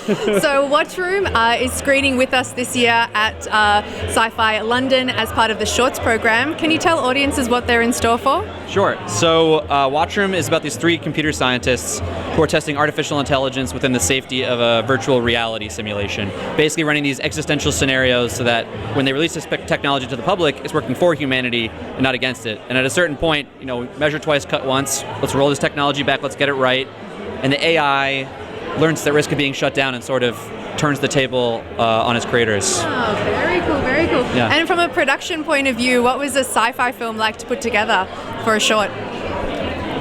So Watchroom is screening with us this year at Sci Fi London as part of the Shorts program. Can you tell audiences what they're in store for? Sure. So Watchroom is about these 3 computer scientists who are testing artificial intelligence within the safety of a virtual reality simulation. Basically running these existential scenarios so that when they release this technology to the public, it's working for humanity and not against it. And at a certain point, measure twice, cut once. Let's roll this technology back. Let's get it right. And the AI learns the risk of being shut down and sort of turns the table on its creators. Oh, very cool, very cool. Yeah. And from a production point of view, what was a sci-fi film like to put together for a short?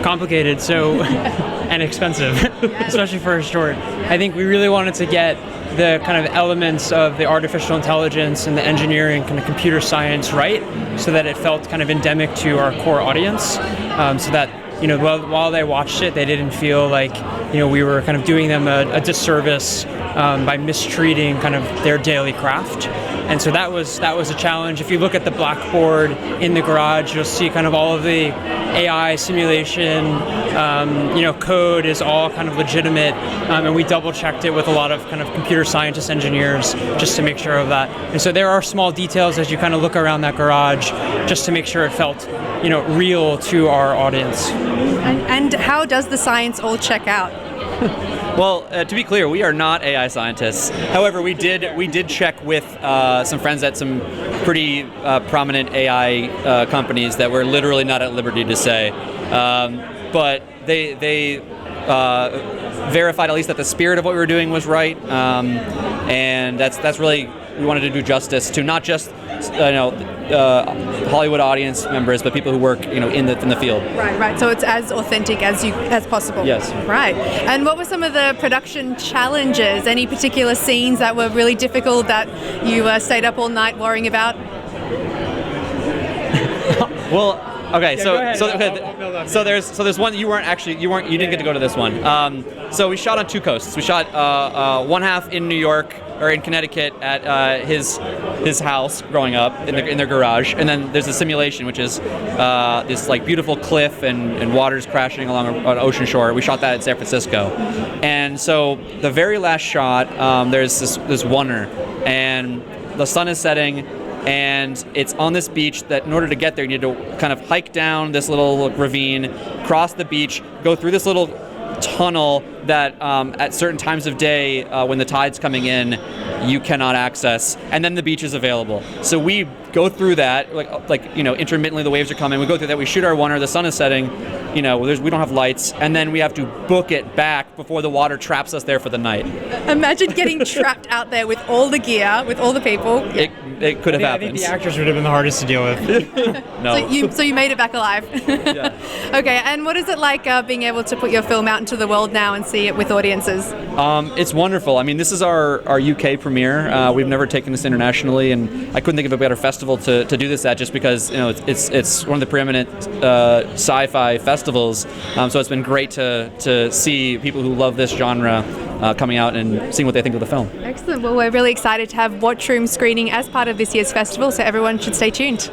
Complicated, and expensive, especially for a short. I think we really wanted to get the kind of elements of the artificial intelligence and the engineering, kind of computer science right, so that it felt kind of endemic to our core audience, so that while they watched it, they didn't feel like we were kind of doing them a disservice by mistreating kind of their daily craft. And so that was a challenge. If you look at the blackboard in the garage, you'll see kind of all of the AI simulation, code is all kind of legitimate, and we double checked it with a lot of kind of computer scientists, engineers, just to make sure of that. And so there are small details as you kind of look around that garage, just to make sure it felt, real to our audience. And how does the science all check out? Well, to be clear, we are not AI scientists. However, we did check with some friends at some pretty prominent AI companies that we're literally not at liberty to say, but they verified at least that the spirit of what we were doing was right, and that's really, we wanted to do justice to not just Hollywood audience members, but people who work in the field. Right. So it's as authentic as possible. Yes. Right. And what were some of the production challenges? Any particular scenes that were really difficult that you stayed up all night worrying about? Well, okay, yeah, so there's one you didn't get to go to this one. So we shot on 2 coasts. We shot one half in New York or in Connecticut at his house growing up in their garage, and then there's a simulation which is this like beautiful cliff and water's crashing along an ocean shore. We shot that in San Francisco, and so the very last shot, there's this wonder, and the sun is setting. And it's on this beach that in order to get there, you need to kind of hike down this little ravine, cross the beach, go through this little tunnel that at certain times of day, when the tide's coming in, you cannot access, and then the beach is available. So we go through that, like intermittently the waves are coming, we go through that, we shoot our wonder, the sun is setting, we don't have lights, and then we have to book it back before the water traps us there for the night. Imagine getting trapped out there with all the gear, with all the people. It could have happened. I think the actors would have been the hardest to deal with. No. So you made it back alive. Yeah. Okay, and what is it like being able to put your film out into the world now and see it with audiences? It's wonderful. I mean, this is our UK premiere. We've never taken this internationally, and I couldn't think of a better festival to do this at, just because it's one of the preeminent sci-fi festivals. So it's been great to see people who love this genre coming out and seeing what they think of the film. Excellent. Well, we're really excited to have Watchroom screening as part of this year's festival, so everyone should stay tuned.